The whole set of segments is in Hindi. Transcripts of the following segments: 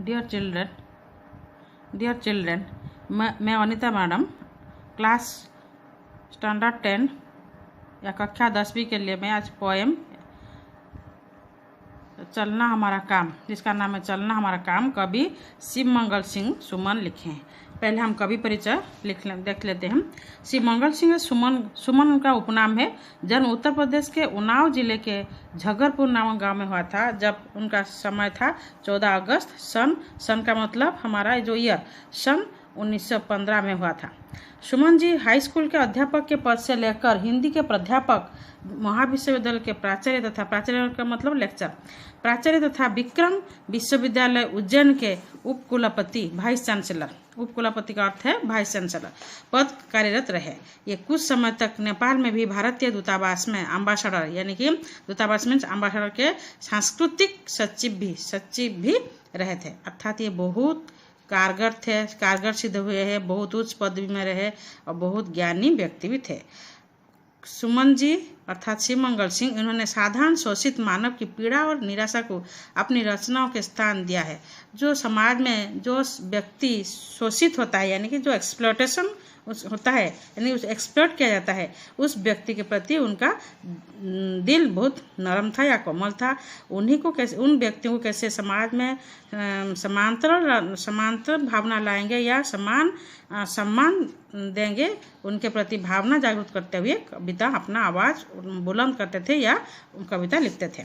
डियर चिल्ड्रन, मैं अनीता मैडम क्लास स्टैंडर्ड 10 या कक्षा 10वीं के लिए मैं आज पोएम चलना हमारा काम, जिसका नाम है चलना हमारा काम, कवि शिव मंगल सिंह सुमन लिखे हैं। पहले हम कवि परिचय देख लेते हैं। शिव मंगल सिंह सुमन उनका उपनाम है। जन्म उत्तर प्रदेश के उन्नाव जिले के झगरपुर नामक गांव में हुआ था। जब उनका समय था 14 अगस्त सन का मतलब हमारा जो ईयर सन 1915 में हुआ था। सुमन जी हाई स्कूल के अध्यापक के पद से लेकर हिंदी के प्राध्यापक, महाविश्वविद्यालय के प्राचार्य तथा प्राचार्य का मतलब लेक्चर प्राचार्य तथा विक्रम विश्वविद्यालय उज्जैन के उपकुलपति वाइस चांसलर, उपकुलपति का अर्थ है वाइस चांसलर पद कार्यरत रहे। ये कुछ समय तक नेपाल में भी भारतीय दूतावास में अम्बासडर, यानी कि दूतावास में अम्बासडर के सांस्कृतिक सचिव भी रहे थे। अर्थात ये बहुत कारगर सिद्ध हुए हैं, बहुत उच्च पद में रहे और बहुत ज्ञानी व्यक्ति भी थे। सुमन जी अर्थात शिव मंगल सिंह, इन्होंने साधारण शोषित मानव की पीड़ा और निराशा को अपनी रचनाओं के स्थान दिया है। जो समाज में जो व्यक्ति शोषित होता है, यानी कि जो एक्सप्लॉयटेशन होता है, यानी उस एक्सप्लॉयट किया जाता है, उस व्यक्ति के प्रति उनका दिल बहुत नरम था या कोमल था। उन व्यक्तियों को कैसे समाज में समांतर भावना लाएंगे या सम्मान देंगे, उनके प्रति भावना जागरूक करते हुए कविता अपना आवाज बुलंद करते थे या कविता लिखते थे।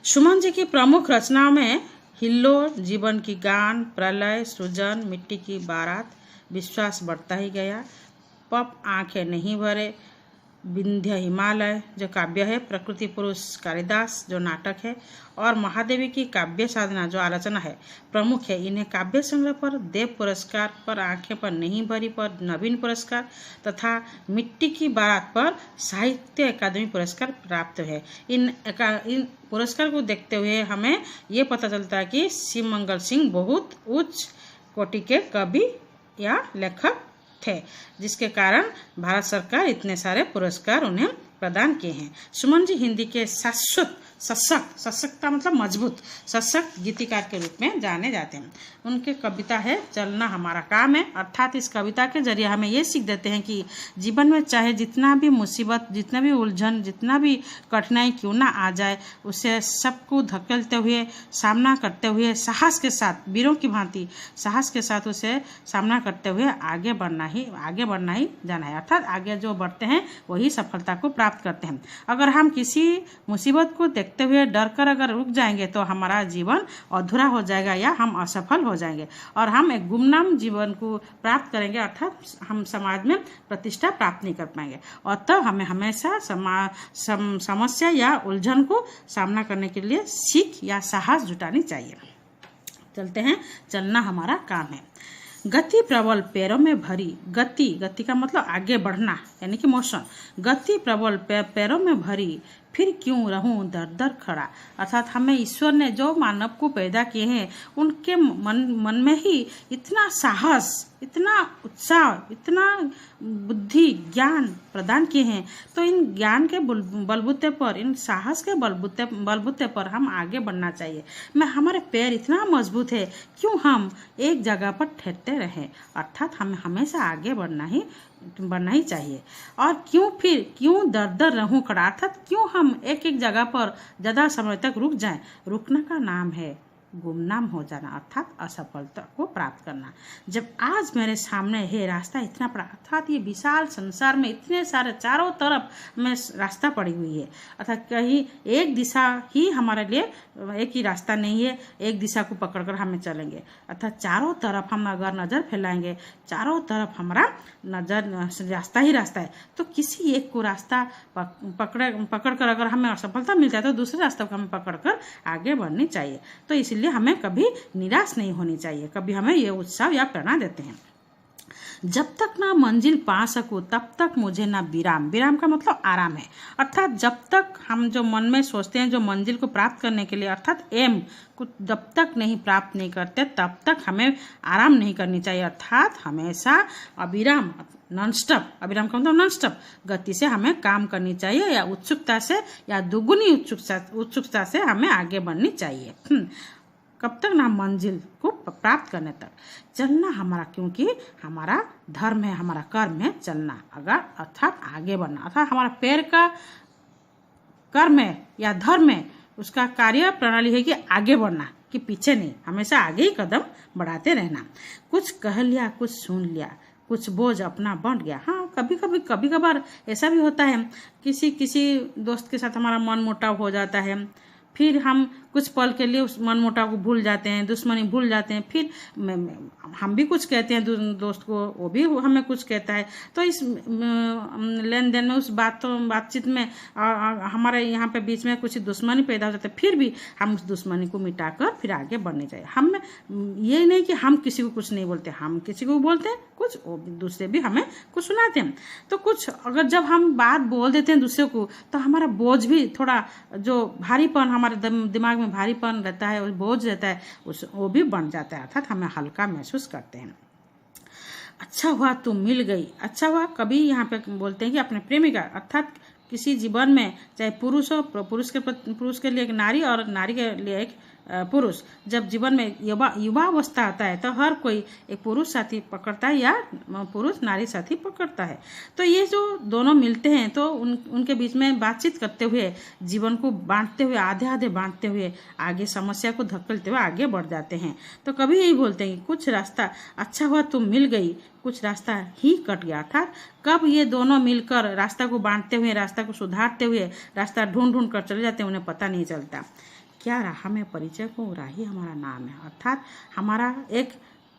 सुमन जी की प्रमुख रचनाओं में हिल्लोल, जीवन की गान, प्रलय, सृजन, मिट्टी की बारात, विश्वास बढ़ता ही गया, पप आंखें नहीं भरे, विंध्य हिमालय जो काव्य है, प्रकृति पुरुष कालिदास जो नाटक है, और महादेवी की काव्य साधना जो आलोचना है प्रमुख है। इन्हें काव्य संग्रह पर देव पुरस्कार, पर आंखें पर नहीं भरी पर नवीन पुरस्कार तथा मिट्टी की बारात पर साहित्य अकादमी पुरस्कार प्राप्त है। इन पुरस्कार को देखते हुए हमें ये पता चलता है कि शिव मंगल सिंह बहुत उच्च कोटि के कवि या लेखक थे, जिसके कारण भारत सरकार इतने सारे पुरस्कार उन्हें प्रदान किए हैं। सुमन जी हिंदी के सशक्त का मतलब मजबूत, सशक्त गीतिकार के रूप में जाने जाते हैं। उनके कविता है चलना हमारा काम है। अर्थात इस कविता के जरिए हमें ये सीख देते हैं कि जीवन में चाहे जितना भी मुसीबत, जितना भी उलझन, जितना भी कठिनाई क्यों ना आ जाए, उसे सबको धकेलते हुए, सामना करते हुए, साहस के साथ, वीरों की भांति साहस के साथ उसे सामना करते हुए आगे बढ़ना ही जाना है। अर्थात आगे जो बढ़ते हैं वही सफलता को प्राप्त करते हैं। अगर हम किसी मुसीबत को देखते हुए डर कर अगर रुक जाएंगे तो हमारा जीवन अधूरा हो जाएगा या हम असफल हो जाएंगे और हम एक गुमनाम जीवन को प्राप्त करेंगे, अर्थात हम समाज में प्रतिष्ठा प्राप्त नहीं कर पाएंगे। और तब हमें हमेशा समस्या या उलझन को सामना करने के लिए सीख या साहस जुटानी चाहिए। चलते हैं, चलना हमारा काम है। गति प्रबल पैरों में भरी, गति का मतलब आगे बढ़ना, यानी कि मोशन। गति प्रबल पैरों में भरी, फिर क्यों रहूं दर दर खड़ा। अर्थात हमें ईश्वर ने जो मानव को पैदा किए हैं उनके मन में ही इतना साहस, इतना उत्साह, इतना बुद्धि, ज्ञान प्रदान किए हैं, तो इन ज्ञान के बलबूते पर, इन साहस के बलबूते पर हम आगे बढ़ना चाहिए। हमारे पैर इतना मजबूत है, क्यों हम एक जगह पर ठहरते रहें। अर्थात हमें हमेशा आगे बढ़ना ही चाहिए। और क्यों दर दर रहूं खड़ा, अर्थात क्यों हम एक जगह पर ज़्यादा समय तक रुक जाएं। रुकने का नाम है गुमनाम हो जाना, अर्थात असफलता को प्राप्त करना। जब आज मेरे सामने है रास्ता इतना बड़ा, अर्थात ये विशाल संसार में इतने सारे चारों तरफ में रास्ता पड़ी हुई है, अर्थात कहीं एक दिशा ही हमारे लिए, एक ही रास्ता नहीं है, एक दिशा को पकड़कर हमें चलेंगे। अर्थात चारों तरफ हम अगर नज़र फैलाएंगे, चारों तरफ हमारा रास्ता ही रास्ता है, तो किसी एक को रास्ता पकड़कर अगर हमें असफलता मिल जाए तो दूसरे रास्ते को हमें पकड़कर आगे बढ़नी चाहिए। तो इसलिए हमें कभी निराश नहीं होनी चाहिए, कभी हमें ये उत्साह या प्रेरणा देते हैं। जब तक ना मंजिल पा सकूं तब तक मुझे ना विराम का मतलब आराम है। अर्थात जब तक हम जो मन में सोचते हैं, जो मंजिल को प्राप्त करने के लिए, अर्थात एम को जब तक नहीं प्राप्त नहीं करते तब तक हमें आराम नहीं करनी चाहिए। अर्थात हमेशा अविराम, नॉनस्टॉप, अविराम का मतलब नॉनस्टॉप गति से हमें काम करनी चाहिए, या उत्सुकता से या दुगुनी उत्सुकता से हमें आगे बढ़नी चाहिए। कब तक ना, मंजिल को प्राप्त करने तक चलना हमारा, क्योंकि हमारा धर्म है, हमारा कर्म है चलना, अगर अर्थात आगे बढ़ना, अर्थात हमारा पैर का कर्म है या धर्म है, उसका कार्य प्रणाली है कि आगे बढ़ना, कि पीछे नहीं, हमेशा आगे ही कदम बढ़ाते रहना। कुछ कह लिया, कुछ सुन लिया, कुछ बोझ अपना बढ़ गया। हाँ, कभी कभार ऐसा भी होता है, किसी दोस्त के साथ हमारा मन मुटाव हो जाता है, फिर हम कुछ पल के लिए उस मन मुटाव को भूल जाते हैं, दुश्मनी भूल जाते हैं, फिर हम भी कुछ कहते हैं दोस्त को, वो भी हमें कुछ कहता है। तो इस लेन देन में, उस बातचीत में हमारे यहाँ पे बीच में कुछ दुश्मनी पैदा हो जाती है, फिर भी हम उस दुश्मनी को मिटाकर फिर आगे बढ़ने चाहिए। हम ये नहीं कि हम किसी को कुछ नहीं बोलते, हम किसी को बोलते हैं कुछ, वो दूसरे भी हमें कुछ सुनाते हैं। तो कुछ अगर जब हम बात बोल देते हैं दूसरे को, तो हमारा बोझ भी थोड़ा, जो भारीपन हमारे दिमाग में भारीपन रहता है, बोझ रहता है, वो भी बन जाता है, अर्थात हमें हल्का महसूस करते हैं। अच्छा हुआ तुम मिल गई। अच्छा हुआ कभी यहाँ पे बोलते हैं कि अपने प्रेमिका, अर्थात किसी जीवन में, चाहे पुरुष हो, पुरुष के लिए एक नारी और नारी के लिए एक पुरुष, जब जीवन में युवा अवस्था आता है तो हर कोई एक पुरुष साथी पकड़ता है या पुरुष नारी साथी पकड़ता है। तो ये जो दोनों मिलते हैं तो उनके बीच में बातचीत करते हुए, जीवन को बांटते हुए, आधे आधे बांटते हुए, आगे समस्या को धकेलते हुए आगे बढ़ जाते हैं। तो कभी यही बोलते हैं कि कुछ रास्ता, अच्छा हुआ तुम मिल गई, कुछ रास्ता ही कट गया। अर्थात कब ये दोनों मिलकर रास्ता को बांटते हुए, रास्ता को सुधारते हुए, रास्ता ढूंढ कर चले जाते हैं, उन्हें पता नहीं चलता। क्या राह में परिचय को, राही हमारा नाम है। अर्थात हमारा एक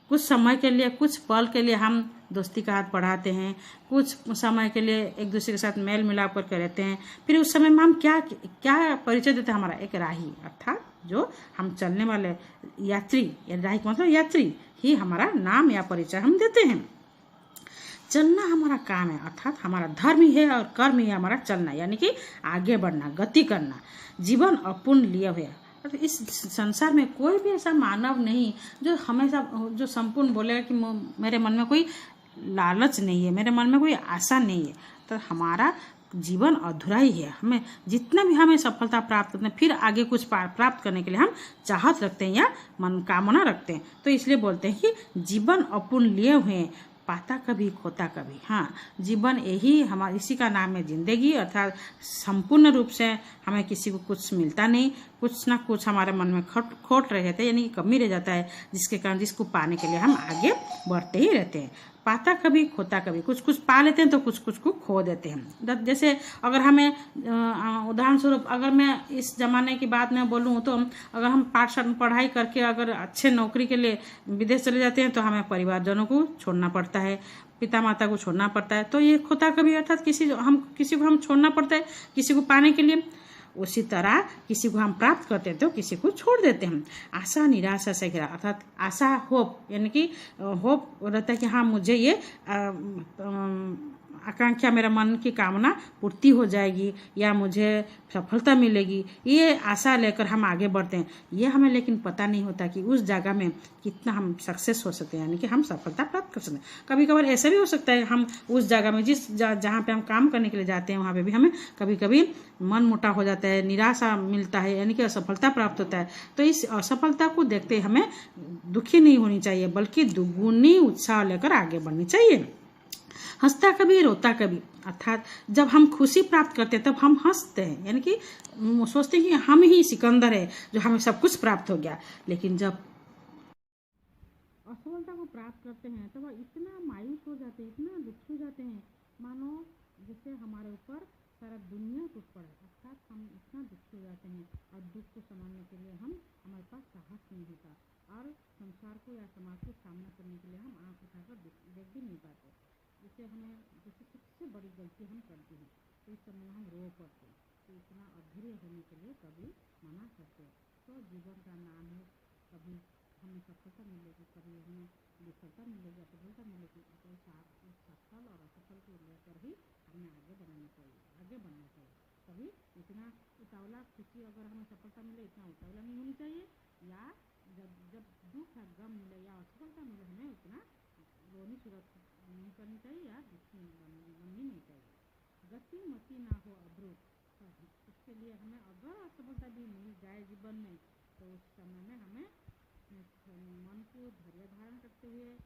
कुछ समय के लिए, कुछ पल के लिए हम दोस्ती का हाथ बढ़ाते हैं, कुछ समय के लिए एक दूसरे के साथ मेल मिलाप करके रहते हैं, फिर उस समय में हम क्या परिचय देते हैं, हमारा एक राही, अर्थात जो हम चलने वाले यात्री, राही मतलब यात्री ही हमारा नाम या परिचय हम देते हैं। चलना हमारा काम है, अर्थात हमारा धर्म ही है और कर्म ही है हमारा चलना, यानी कि आगे बढ़ना, गति करना, जीवन अपूर्ण लिए हुए। तो इस संसार में कोई भी ऐसा मानव नहीं जो हमेशा, जो संपूर्ण बोलेगा कि मेरे मन में कोई लालच नहीं है, मेरे मन में कोई आशा नहीं है। तो हमारा जीवन अधूरा ही है। हमें जितना भी हमें सफलता प्राप्त करते हैं, फिर आगे कुछ प्राप्त करने के लिए हम चाहत रखते हैं या मनोकामना रखते हैं। तो इसलिए बोलते हैं कि जीवन अपूर्ण लिए हुए हैं, पाता कभी खोता कभी। हाँ, जीवन यही हमारा, इसी का नाम है जिंदगी, अर्थात संपूर्ण रूप से हमें किसी को कुछ मिलता नहीं, कुछ ना कुछ हमारे मन में खोट रह जाता है, यानी कि कमी रह जाता है, जिसके कारण जिसको पाने के लिए हम आगे बढ़ते ही रहते हैं। पाता कभी खोता कभी, कुछ पा लेते हैं तो कुछ को खो देते हैं। जैसे अगर हमें उदाहरण स्वरूप, अगर मैं इस जमाने की बात में बोलूँ तो अगर हम पाठशाला पढ़ाई करके अगर अच्छे नौकरी के लिए विदेश चले जाते हैं तो हमें परिवारजनों को छोड़ना पड़ता है, पिता माता को छोड़ना पड़ता है। तो ये खोता कभी, अर्थात किसी को हम छोड़ना पड़ता है किसी को पाने के लिए। उसी तरह किसी को हम प्राप्त करते हैं तो किसी को छोड़ देते हैं। आशा निराशा से घिरा, अर्थात आशा होप, यानी कि होप रहता है कि हाँ मुझे ये आकांक्षा, मेरा मन की कामना पूर्ति हो जाएगी या मुझे सफलता मिलेगी, ये आशा लेकर हम आगे बढ़ते हैं। ये हमें लेकिन पता नहीं होता कि उस जगह में कितना हम सक्सेस हो सकते हैं, यानी कि हम सफलता प्राप्त कर सकते हैं। कभी कभार ऐसा भी हो सकता है हम उस जगह में, जहाँ पे हम काम करने के लिए जाते हैं, वहाँ पे भी हमें कभी कभी मन मोटा हो जाता है, निराशा मिलता है, यानी कि असफलता प्राप्त होता है। तो इस असफलता को देखते हमें दुखी नहीं होनी चाहिए, बल्कि दुगुनी उत्साह लेकर आगे बढ़नी चाहिए। हंसता कभी रोता कभी, अर्थात जब हम खुशी प्राप्त करते हैं तब हम हंसते हैं, यानी कि सोचते हैं कि हम ही सिकंदर है जो हमें सब कुछ प्राप्त हो गया। लेकिन जब असफलता को प्राप्त करते हैं तब इतना मायूस हो जाते हैं, इतना दुखी हो जाते हैं, मानो जैसे हमारे ऊपर सारा दुनिया टूट पड़े। अर्थात हम इतना दुखी हो जाते हैं और दुख को संभालने के लिए हमारे पास साहस नहीं होता, और संसार को या समाज को सामना करने के लिए हम आँख उठाकर देख भी नहीं पाते। जैसे सबसे बड़ी गलती हम करते हैं तो इस समय हम रो पड़ते हैं, तो इतना अधूरे होने के लिए कभी मना करते हैं। तो जीवन का नाम है, कभी हमें सफलता मिलेगी, कभी हमें विफलता मिलेगी, असफलता मिलेगी। तो सफल और असफल को लेकर ही हमें आगे बढ़ना चाहिए। कभी इतना उतावला खुशी, अगर हमें सफलता मिले इतना उतावला नहीं होनी चाहिए, या जब दुख या गम मिले या असफलता मिले हमें उतना रोनी सूरत नहीं करनी चाहिए या दुखी बननी नहीं चाहिए। गति मति ना हो अवरुद्ध, इसके लिए हमें अगर असफलता भी मिल जाए जीवन में तो उस समय में हमें मन को धैर्य धारण करते हुए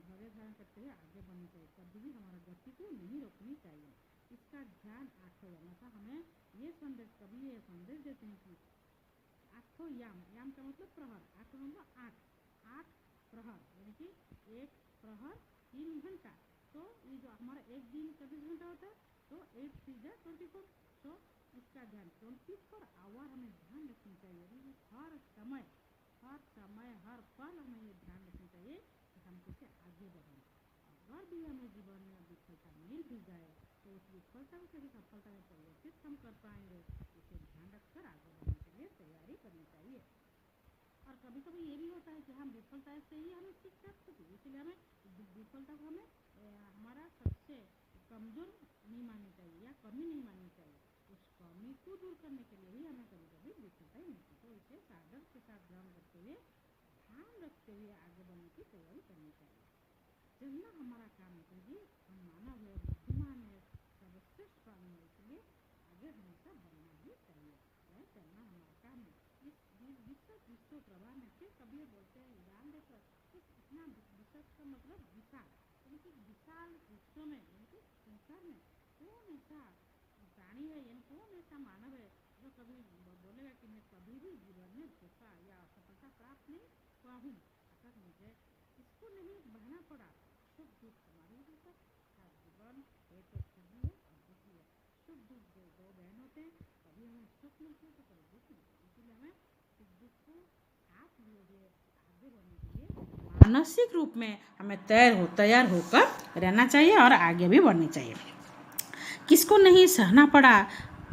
धैर्य धारण करते हुए आगे बढ़ना चाहिए। कभी भी हमारा गति को नहीं रोकनी चाहिए। इसका ध्यान आठों याम हमें ये संदेश देते हैं कि आठों याम का मतलब प्रहर, आठों मतलब आठ प्रहर, यानी कि एक प्रहर 3 घंटा। तो ये जो हमारा एक दिन 24 घंटा होता है, तो 8 3 24। तो इसका ध्यान 24 आवर हमें ध्यान रखनी चाहिए। हर समय हर पल हमें ये ध्यान रखना चाहिए कि हम कैसे आगे बढ़ें। अगर भी हमें जीवन में विफलता मिल भी जाए तो उस विफलता को कैसे सफलता में परिवर्तित हम कर पाएंगे, इसे ध्यान रखकर आगे बढ़ने के लिए तैयारी करनी चाहिए। और कभी कभी ये भी होता है कि हम विफलता से ही हमें सीख सकते हैं, इसलिए हमें विफलता को हमें हमारा सबसे कमजोर नहीं माननी चाहिए या कमी नहीं माननी चाहिए। उस कमी को दूर करने के लिए ही हमें कभी कभी विफलता ही मिलती है। तो इसे साधन के साथ ग्रहण करते हुए ध्यान रखते हुए आगे बढ़ने की तैयारी करनी चाहिए। चलना हमारा काम है, क्योंकि हम मानव है, बुद्धिमान है, सर्वश्रेष्ठ प्राणी है, इसलिए आगे हमेशा बढ़ना ही चाहिए। यह चलना हमारा काम है। इस विश्व प्रभा में फिर कभी बोलते हैं उदाहरण देकर, इतना विश्व का मतलब विशाल, यानी कि विशाल विश्व में, यानी कि संसार में कौन ऐसा प्राणी है, यानी कौन ऐसा मानव है जो कभी बोलेगा कि मैं कभी भी जीवन में धोखा या असफलता प्राप्त नहीं हुआ हूँ। अगर मुझे इसको नहीं बहना पड़ा, सुख दुख हमारी भी होता है। जीवन है तो सुख भी है और दुख भी है। सुख दुख दो बहन होते हैं, कभी हमें सुख मिलती है तो कभी दुख मिलती है। इसीलिए हमें सुख दुख को साथ लिए हुए आगे बढ़ने के लिए मानसिक रूप में हमें तैयार होकर रहना चाहिए और आगे भी बढ़नी चाहिए। किसको नहीं सहना पड़ा,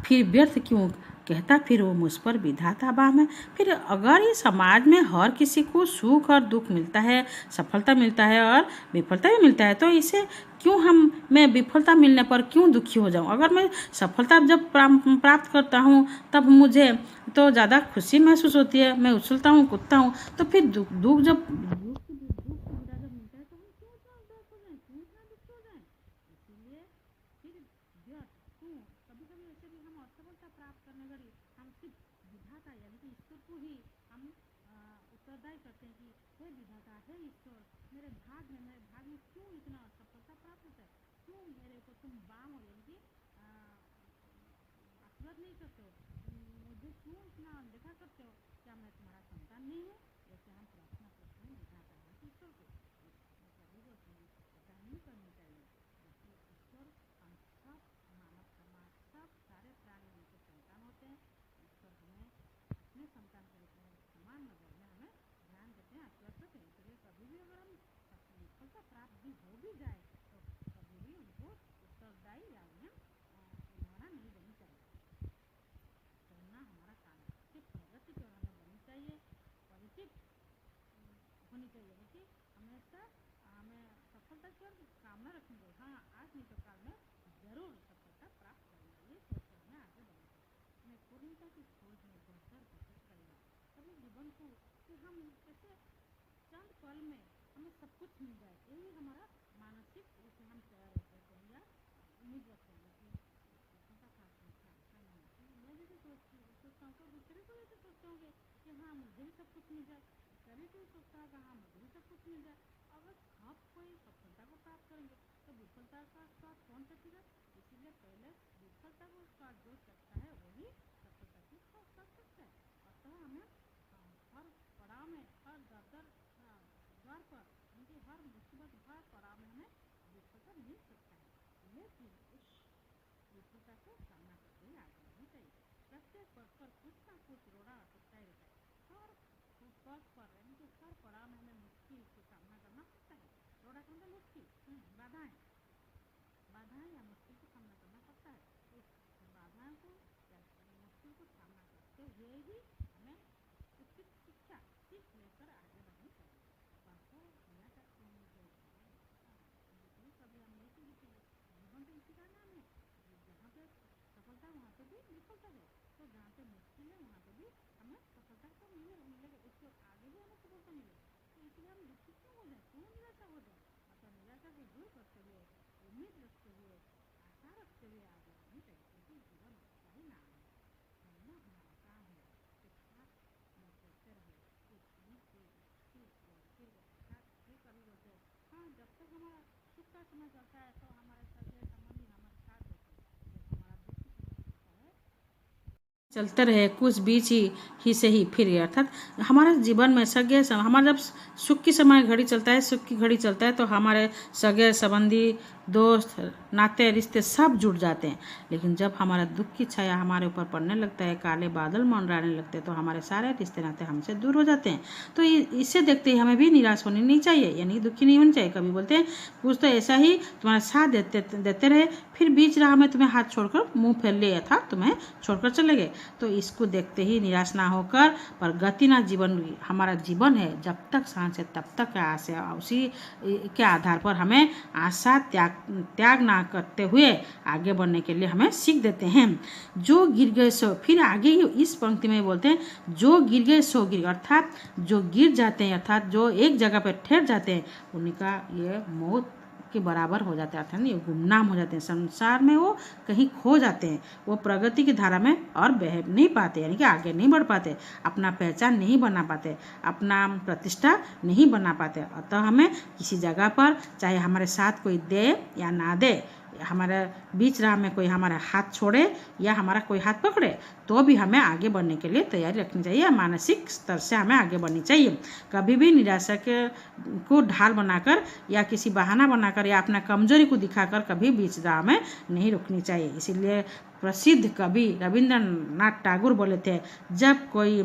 फिर व्यर्थ क्यों कहता फिर वो मुझ पर विधाता बाम है। फिर अगर ये समाज में हर किसी को सुख और दुख मिलता है, सफलता मिलता है और विफलता भी मिलता है, तो इसे क्यों मैं विफलता मिलने पर क्यों दुखी हो जाऊं? अगर मैं सफलता जब प्राप्त करता हूं तब मुझे तो ज़्यादा खुशी महसूस होती है, मैं उछलता हूँ, कूदता हूँ। तो फिर दुख जब मिलता है तो हम क्यों इतना उदास हो जाए, क्यों इतना दुखी हो जाए? इसीलिए फिर व्यर्थ क्यों? कभी कभी ऐसे भी हम असफलता प्राप्त करने घड़ी हम सिर्फ विधाता यानी कि ईश्वर को ही हम उत्तरदायी करते हैं कि हे विधाता, हे ईश्वर, मेरे भाग में क्यों इतना असफलता प्राप्त होता है? क्यों मेरे को तुम बाम हो, यानी कि आशीर्वाद नहीं करते हो? मुझे क्यों इतना अनदेखा करते हो? क्या मैं तुम्हारा संतान नहीं हूँ? जैसे हम प्रार्थना करते हैं विधाता यानी कि ईश्वर को। कभी वो ऐसा नहीं करनी चाहिए, क्योंकि ईश्वर हम सब मानव समाज सब सारे प्राणी उनके संतान होते हैं। ईश्वर हमें अपने संतान के रूप में समान नजर में हमें ध्यान देते हैं, आशीर्वाद देते हैं। इसलिए कभी भी अगर हम विफलता प्राप्त भी हो भी जाए तो कभी भी उनको उत्तरदायी या उन्हें उल्लंघना नहीं देनी चाहिए। करना हमारा काम है, सिर्फ प्रगति की ओर हमें बढ़नी चाहिए, पॉजिटिव होनी चाहिए, लेकिन हमेशा हमें सफलता की ओर कामना रखनी चाहिए। हाँ, आज नहीं तो काल में जरूर सफलता प्राप्त करेंगे, ये सोचकर हमें आगे बढ़ना चाहिए। हमें पूर्णता की खोज में दर भटक करेगा। कभी जीवन को कि हम कैसे चंद पल में हमें सब कुछ मिल जाए, यही हमारा मानसिक रूप से हम तैयार होते हैं या उम्मीद रखते हैं कि सफलता प्राप्त होता ऐसा नहीं है। मैं जैसे सोचता हूँ तो दूसरे को जैसे सोचते होंगे कि हाँ मुझे भी सब कुछ मिल जाए, कभी कोई सोचता है कि हाँ मुझे भी सब कुछ मिल जाए। अगर सब कोई सफलता को प्राप्त करेंगे तो विफलता का स्वाद कौन चखेगा? इसीलिए पहले विफलता को स्वाद जो चखता है वही सफलता की स्वाद सकता है। अतः हमें हर पड़ाव में, हर द्वार पर, उनकी हर मुसीबत, हर पड़ाव में हमें विफलता मिल सकता है, लेकिन उस विफलता को सामना करते हुए आगे बढ़ना चाहिए। प्रत्येक पद पर कुछ ना कुछ रोड़ा अटकता ही रहता है। हर पद पर यानी कि हर पड़ाव में हमें मुश्किल का सामना करना पड़ता है। रोड़ा का मतलब मुश्किल, बाधाएं या मुश्किल का सामना करना पड़ता है। तो बाधाओं को या मुश्किल को सामना करते हुए ही हमें उचित शिक्षा सीख लेकर आगे बढ़नी चाहिए। परसों दुनिया का कभी हम नहीं सीखेंगे, जीवन तो इसी का नाम है। जहाँ पे सफलता है वहाँ पे भी विफलता है, तो जहाँ पे मुश्किल है वहाँ पे भी हमें सफलता तो मिलेगा, उसके आगे भी हमें सफलता मिलेगी। तो इसलिए हम दुखी क्यों हो जाए, क्यों निराशा हो जाए? अतः निराशा को दूर करते हुए, उम्मीद रखते हुए, आशा रखते हुए आगे बढ़नी चाहिए, क्योंकि जीवन उसका ही नाम है। चलना हमारा काम है, तो साथ में चलते रहे, एक समय चलता है तो हमारे सगे संबंधी हमारे साथ देते हैं। चलते रहे कुछ बीच ही से ही फिर अर्थात हमारे जीवन में सगे हमारा जब सुख की समय घड़ी चलता है, सुख की घड़ी चलता है तो हमारे सगे संबंधी दोस्त नाते रिश्ते सब जुट जाते हैं। लेकिन जब हमारा दुख की छाया हमारे ऊपर पड़ने लगता है, काले बादल मंडराने लगते हैं, तो हमारे सारे रिश्ते नाते हमसे दूर हो जाते हैं। तो इसे देखते ही हमें भी निराश होनी नहीं चाहिए, यानी दुखी नहीं होनी चाहिए। कभी बोलते हैं कुछ तो ऐसा ही तुम्हारा साथ देते रहे, फिर बीच राह में तुम्हें हाथ छोड़कर मुंह फेर लिया था, तुम्हें छोड़कर चले गए। तो इसको देखते ही निराश ना होकर प्रगति ना जीवन हमारा जीवन है, जब तक सांस है तब तक आशा, उसी के आधार पर हमें आशा त्याग ना करते हुए आगे बढ़ने के लिए हमें सीख देते हैं। जो गिर गए सो, फिर आगे इस पंक्ति में बोलते हैं जो गिर गए सो गिर, अर्थात जो गिर जाते हैं, अर्थात जो एक जगह पर ठहर जाते हैं, उनका ये मौत के बराबर हो जाते हैं, अर्थात ये गुमनाम हो जाते हैं। संसार में वो कहीं खो जाते हैं, वो प्रगति की धारा में और बह नहीं पाते, यानी कि आगे नहीं बढ़ पाते, अपना पहचान नहीं बना पाते, अपना प्रतिष्ठा नहीं बना पाते। अतः हमें किसी जगह पर चाहे हमारे साथ कोई दे या ना दे, हमारे बीच राह में कोई हमारा हाथ छोड़े या हमारा कोई हाथ पकड़े, तो भी हमें आगे बढ़ने के लिए तैयारी रखनी चाहिए, मानसिक स्तर से हमें आगे बढ़नी चाहिए। कभी भी निराशा को ढाल बनाकर या किसी बहाना बनाकर या अपना कमजोरी को दिखाकर कभी बीच राह में नहीं रुकनी चाहिए। इसीलिए प्रसिद्ध कवि रविंद्रनाथ टैगोर बोले थे, जब कोई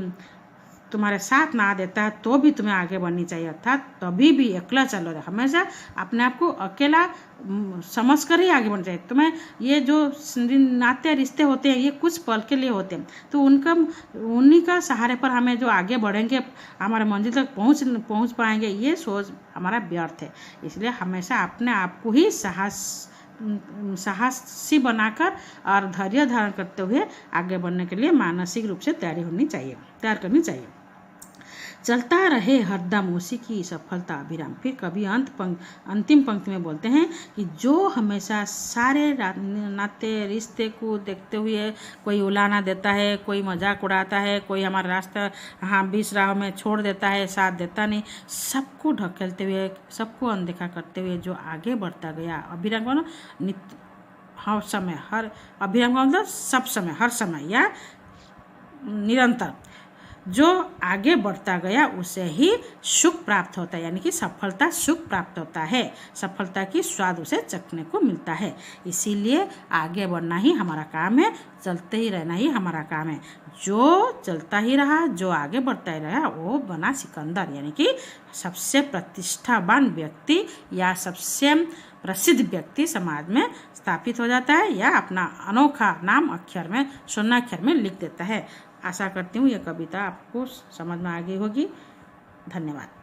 तुम्हारे साथ ना देता है तो भी तुम्हें आगे बढ़नी चाहिए, अर्थात तभी भी अकेला चलो रहे, हमेशा अपने आप को अकेला समझ कर ही आगे बढ़ना चाहिए। तुम्हें ये जो नाते रिश्ते होते हैं ये कुछ पल के लिए होते हैं, तो उन्हीं का सहारे पर हमें जो आगे बढ़ेंगे, हमारे मंजिल तक पहुंच पाएंगे, ये सोच हमारा व्यर्थ है। इसलिए हमेशा अपने आप को ही साहसी बनाकर और धैर्य धारण करते हुए आगे बढ़ने के लिए मानसिक रूप से तैयार करनी चाहिए। चलता रहे हरदम उसी की सफलता अभिराम। फिर कभी अंतिम पंक्ति में बोलते हैं कि जो हमेशा सारे नाते रिश्ते को देखते हुए कोई उलाना देता है, कोई मजाक उड़ाता है, कोई हमारा रास्ता बीच राह में छोड़ देता है, साथ देता नहीं, सबको ढकेलते हुए, सबको अनदेखा करते हुए जो आगे बढ़ता गया अभिराम को हर समय, हर अभिराम का मतलब सब समय, हर समय या निरंतर जो आगे बढ़ता गया उसे ही सुख प्राप्त होता है, यानी कि सफलता सुख प्राप्त होता है, सफलता की स्वाद उसे चखने को मिलता है। इसीलिए आगे बढ़ना ही हमारा काम है, चलते ही रहना ही हमारा काम है। जो चलता ही रहा, जो आगे बढ़ता ही रहा, वो बना सिकंदर, यानी कि सबसे प्रतिष्ठावान व्यक्ति या सबसे प्रसिद्ध व्यक्ति समाज में स्थापित हो जाता है, या अपना अनोखा नाम अक्षर में, स्वर्ण अक्षर में लिख देता है। आशा करती हूँ यह कविता आपको समझ में आ गई होगी। धन्यवाद।